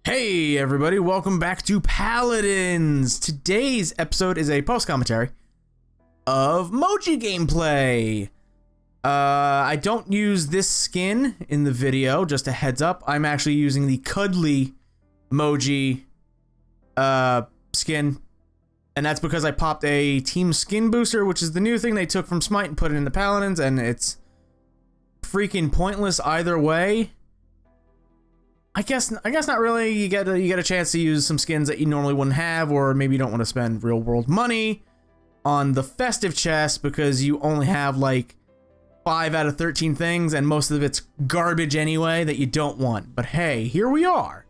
Hey everybody, welcome back to Paladins! Today's episode is a post-commentary of Moji gameplay. I don't use this skin in the video, just a heads up. I'm actually using the Cuddly Moji skin, and that's because I popped a team skin booster, which is the new thing they took from Smite and put it into Paladins, and it's freaking pointless either way. I guess not really. You get a chance to use some skins that you normally wouldn't have, or maybe you don't want to spend real world money on the festive chest because you only have like 5 out of 13 things, and most of it's garbage anyway that you don't want. But hey, here we are.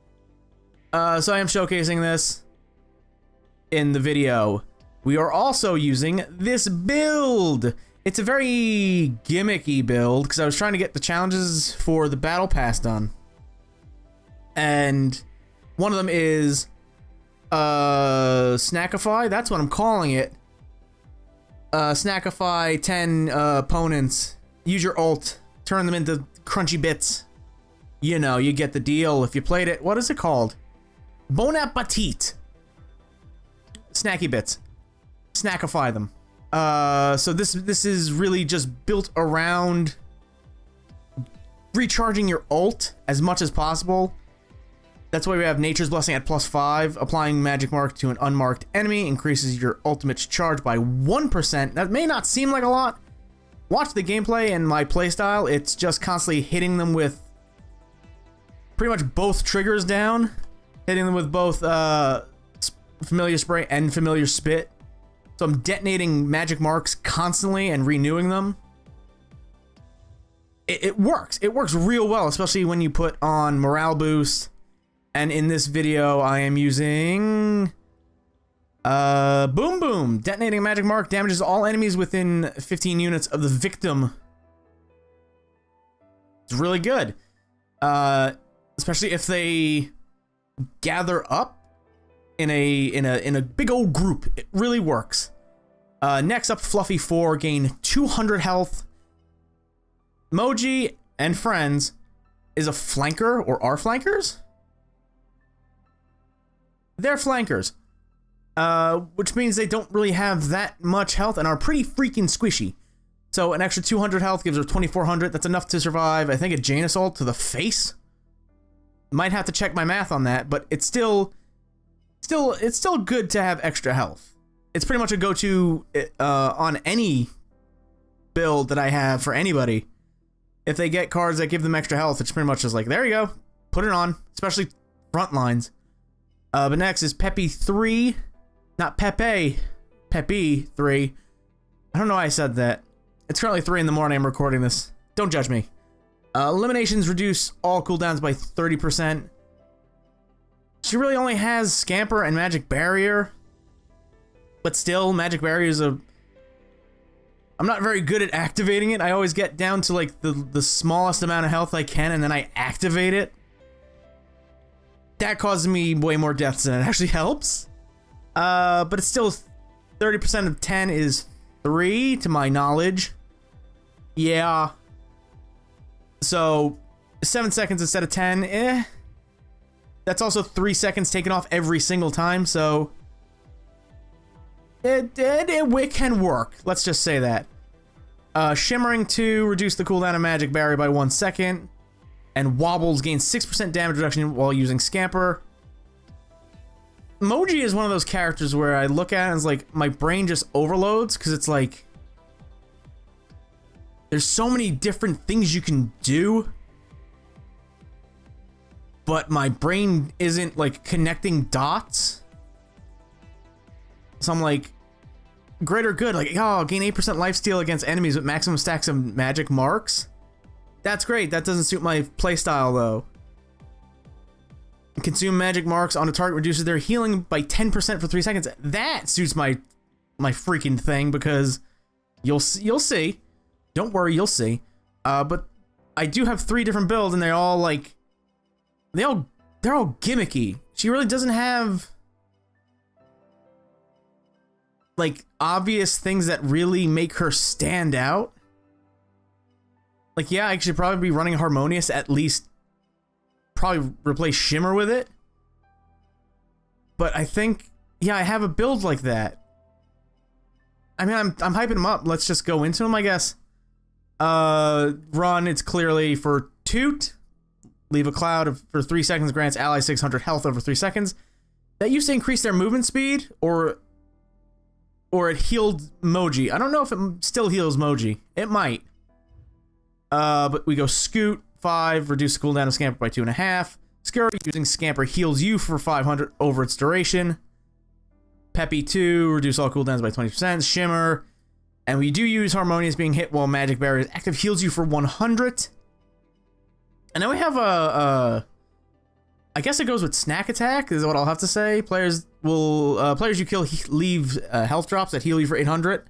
So I am showcasing this in the video. We are also using this build. It's a very gimmicky build because I was trying to get the challenges for the battle pass done. And one of them is Snackify. That's what I'm calling it. Snackify 10 opponents. Use your ult. Turn them into crunchy bits. You know, you get the deal if you played it. What is it called? Bon appetit. Snacky bits. Snackify them. So this is really just built around recharging your ult as much as possible. That's why we have Nature's Blessing at +5. Applying Magic Mark to an unmarked enemy increases your ultimate charge by 1%. That may not seem like a lot. Watch the gameplay and my playstyle. It's just constantly hitting them with pretty much both triggers down. Hitting them with both Familiar Spray and Familiar Spit. So I'm detonating Magic Marks constantly and renewing them. It works. It works real well, especially when you put on Morale Boost. And in this video, I am using Boom Boom. Detonating a magic mark damages all enemies within 15 units of the victim. It's really good, especially if they gather up in a big old group. It really works. Next up, Fluffy 4, gain 200 health. Moji and friends is a flanker, or are flankers? They're flankers, which means they don't really have that much health and are pretty freaking squishy. So an extra 200 health gives her 2400. That's enough to survive, I think, a Janus ult to the face. Might have to check my math on that, but it's still good to have extra health. It's pretty much a go-to on any build that I have for anybody. If they get cards that give them extra health, it's pretty much just like, there you go, put it on, especially front lines. But next is Peppy 3, not Pepe, Peppy 3. I don't know why I said that. It's currently 3 in the morning. I'm recording this. Don't judge me. Eliminations reduce all cooldowns by 30%. She really only has Scamper and Magic Barrier, but still, Magic Barrier is I'm not very good at activating it. I always get down to like the smallest amount of health I can, and then I activate it. That causes me way more deaths than it actually helps. But it's still 30% of 10 is 3 to my knowledge. Yeah. So 7 seconds instead of 10, eh. That's also 3 seconds taken off every single time, so it can work. Let's just say that. Shimmering 2, reduce the cooldown of Magic Barrier by 1 second. And Wobbles gain 6% damage reduction while using Scamper. Moji is one of those characters where I look at it and it's like my brain just overloads because it's like there's so many different things you can do, but my brain isn't like connecting dots. So I'm like, greater good, like, oh, gain 8% lifesteal against enemies with maximum stacks of magic marks. That's great. That doesn't suit my playstyle though. Consume magic marks on a target reduces their healing by 10% for 3 seconds. That suits my freaking thing because you'll see. Don't worry, you'll see. But I do have 3 different builds and they're all like they're all gimmicky. She really doesn't have like obvious things that really make her stand out. Like, yeah, I should probably be running Harmonious, at least probably replace Shimmer with it. But I think, yeah, I have a build like that. I mean, I'm hyping him up. Let's just go into him, I guess. Run, it's clearly for Toot. Leave a cloud for 3 seconds, grants allies 600 health over 3 seconds. That used to increase their movement speed, or it healed Moji. I don't know if it still heals Moji. It might. But we go Scoot, 5, reduce the cooldown of Scamper by 2.5. Scurry, using Scamper, heals you for 500 over its duration. Peppy, 2, reduce all cooldowns by 20%. Shimmer, and we do use Harmonious, being hit while magic barrier is active, heals you for 100. And then we have I guess it goes with Snack Attack, is what I'll have to say. Players you kill leave health drops that heal you for 800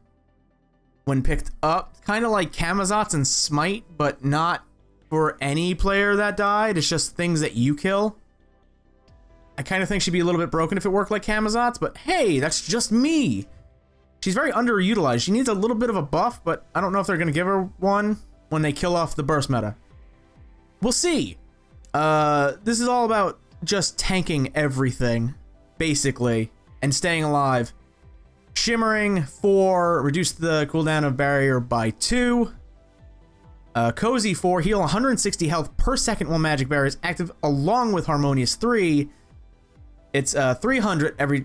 when picked up. Kind of like Camazotz and Smite, but not for any player that died. It's just things that you kill. I kind of think she'd be a little bit broken if it worked like Camazotz, but hey, that's just me. She's very underutilized. She needs a little bit of a buff, but I don't know if they're going to give her one when they kill off the burst meta. We'll see. This is all about just tanking everything, basically, and staying alive. Shimmering, 4, reduce the cooldown of barrier by 2. Cozy, 4, heal 160 health per second while magic barrier is active, along with Harmonious, 3. It's 300 every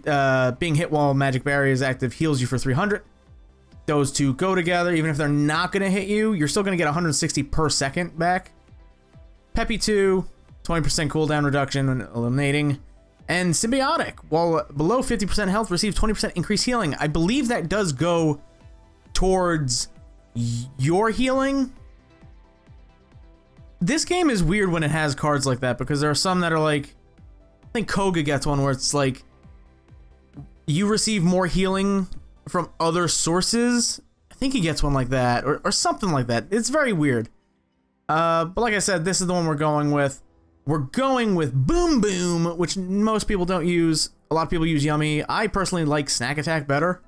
being hit while magic barrier is active, heals you for 300. Those two go together. Even if they're not going to hit you, you're still going to get 160 per second back. Peppy, 2, 20% cooldown reduction when eliminating. And Symbiotic, while below 50% health, receives 20% increased healing. I believe that does go towards your healing. This game is weird when it has cards like that, because there are some that are like, I think Koga gets one where it's like, you receive more healing from other sources. I think he gets one like that, or something like that. It's very weird. But like I said, this is the one we're going with. We're going with Boom Boom, which most people don't use. A lot of people use Yummy. I personally like Snack Attack better,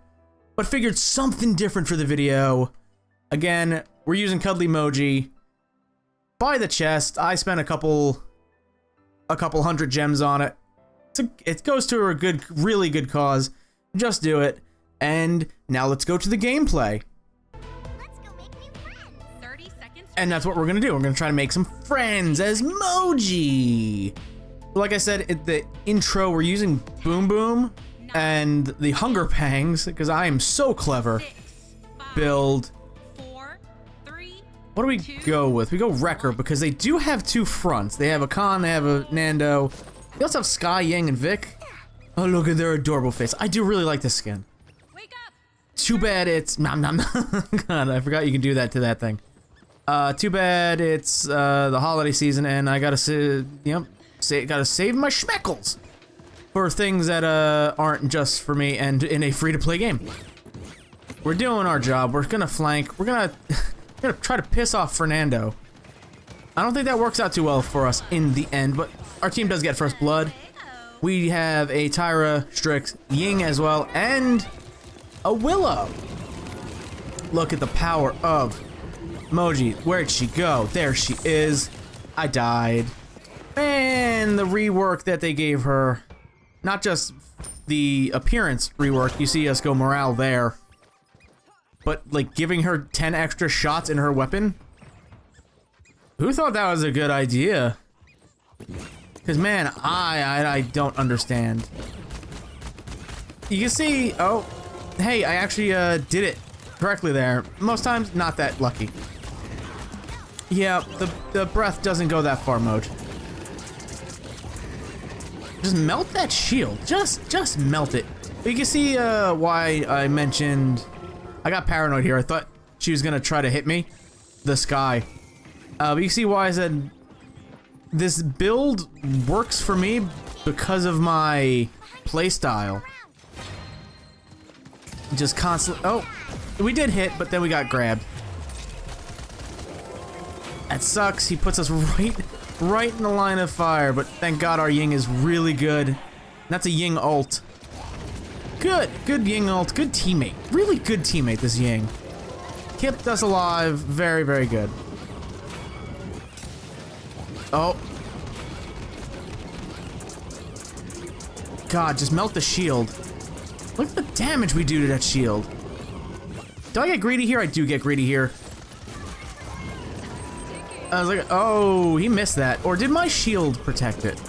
but figured something different for the video. Again, we're using Cuddly Moji. Buy the chest. I spent a couple hundred gems on it. It goes to a really good cause. Just do it. And now let's go to the gameplay. And that's what we're gonna do. We're gonna try to make some friends as Moji. Like I said in the intro, we're using Boom Boom and the Hunger Pangs, because I am so clever. Build. What do we go with? We go Wrecker, because they do have 2 fronts. They have a Khan, they have a Nando. They also have Sky, Yang, and Vic. Oh, look at their adorable face. I do really like this skin. Too bad it's... Nom nom nom. God, I forgot you can do that to that thing. Too bad it's the holiday season and I gotta gotta save my schmeckles for things that aren't just for me and in a free-to-play game. We're doing our job. We're gonna flank. We're gonna try to piss off Fernando. I don't think that works out too well for us in the end, but our team does get first blood. We have a Tyra, Strix, Ying as well, and a Willow. Look at the power of Moji. Where'd she go? There she is. I died. Man, the rework that they gave her. Not just the appearance rework. You see us go morale there. But, like, giving her 10 extra shots in her weapon? Who thought that was a good idea? Because, man, I don't understand. You can see... Oh, hey, I actually did it correctly there. Most times, not that lucky. Yeah, the breath doesn't go that far, Moj. Just melt that shield. Just melt it. But you can see why I mentioned... I got paranoid here. I thought she was gonna try to hit me. The Sky. But you see why I said this build works for me because of my playstyle. Just constantly... Oh, we did hit, but then we got grabbed. That sucks. He puts us right in the line of fire, but thank God our Ying is really good. That's a Ying ult. Good Ying ult. Good teammate. Really good teammate, this Ying. Kept us alive. Very, very good. Oh. God, just melt the shield. Look at the damage we do to that shield. Do I get greedy here? I do get greedy here. I was like, oh, he missed that. Or did my shield protect it?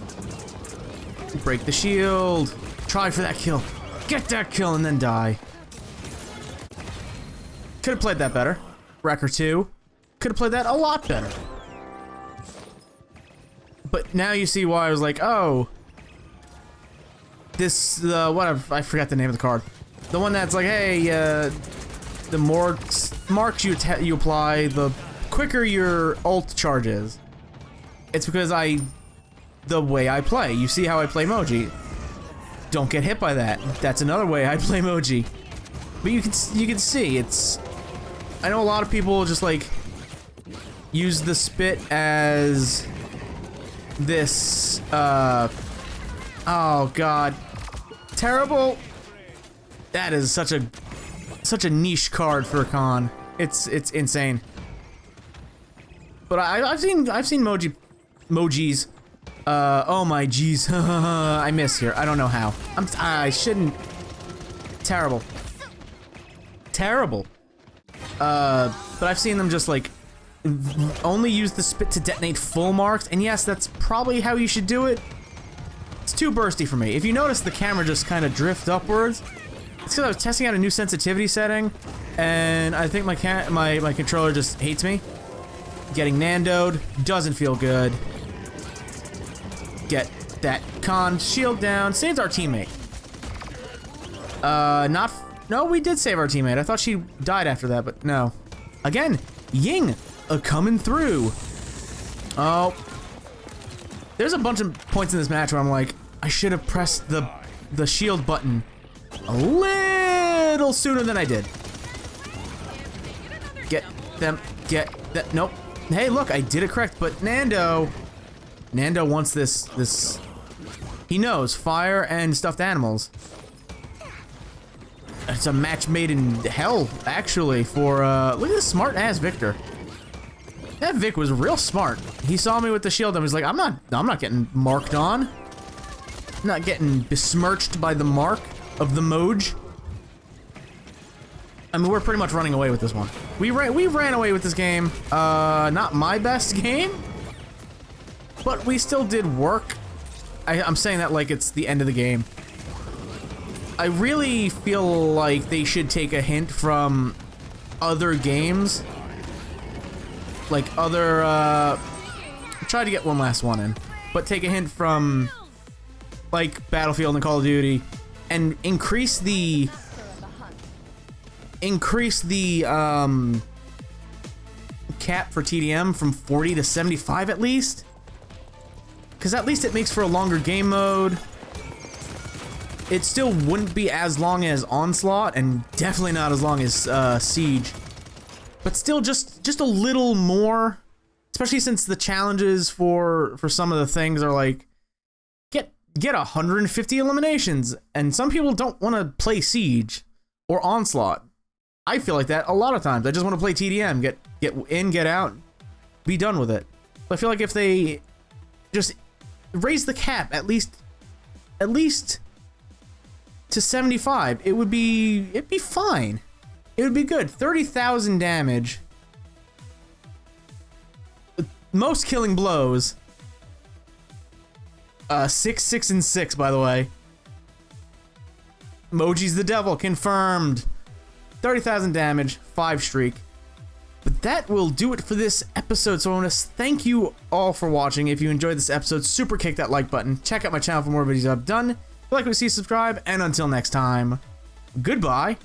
Break the shield. Try for that kill. Get that kill and then die. Could have played that better. Wrecker 2. Could have played that a lot better. But now you see why I was like, oh. This, I forgot the name of the card. The one that's like, hey, the more marks you apply, the quicker your ult charges. It's because the way I play. You see how I play Moji. Don't get hit by that. That's another way I play Moji. But you can see it's. I know a lot of people just like use the spit as this. Oh God, terrible. That is such a niche card for a con. It's insane. But I've seen Mojis. Oh my jeez. I missed here. I don't know how. I shouldn't. Terrible. Terrible. But I've seen them just like only use the spit to detonate full marks, and yes, that's probably how you should do it. It's too bursty for me. If you notice the camera just kind of drift upwards, it's because I was testing out a new sensitivity setting, and I think my controller just hates me. Getting nandoed doesn't feel good. Get that con shield down. Saves our teammate. No, we did save our teammate. I thought she died after that, but no. Again, Ying coming through. Oh. There's a bunch of points in this match where I'm like, I should have pressed the shield button a little sooner than I did. Get them, get that, nope. Hey, look, I did it correct, but Nando wants this, he knows, fire and stuffed animals. It's a match made in hell, actually, for, look at this smart-ass Victor. That Vic was real smart. He saw me with the shield and was like, I'm not getting marked on. I'm not getting besmirched by the mark of the Moj. I mean, we're pretty much running away with this one. We ran away with this game. Not my best game, but we still did work. I'm saying that like it's the end of the game. I really feel like they should take a hint from other games. Like other, try to get one last one in, but take a hint from like Battlefield and Call of Duty and increase the cap for TDM from 40 to 75 at least, because at least it makes for a longer game mode. It still wouldn't be as long as Onslaught, and definitely not as long as Siege, but still just a little more, especially since the challenges for some of the things are like get 150 eliminations, and some people don't want to play Siege or Onslaught. I feel like that a lot of times. I just want to play TDM, get in, get out, be done with it. So I feel like if they just raise the cap at least to 75, it'd be fine. It would be good. 30,000 damage. Most killing blows. 6, 6, and 6, by the way. Moji's the devil, confirmed. 30,000 damage, 5 streak. But that will do it for this episode, so I want to thank you all for watching. If you enjoyed this episode, super kick that like button. Check out my channel for more videos I've done. If you like what you see, subscribe, and until next time, goodbye.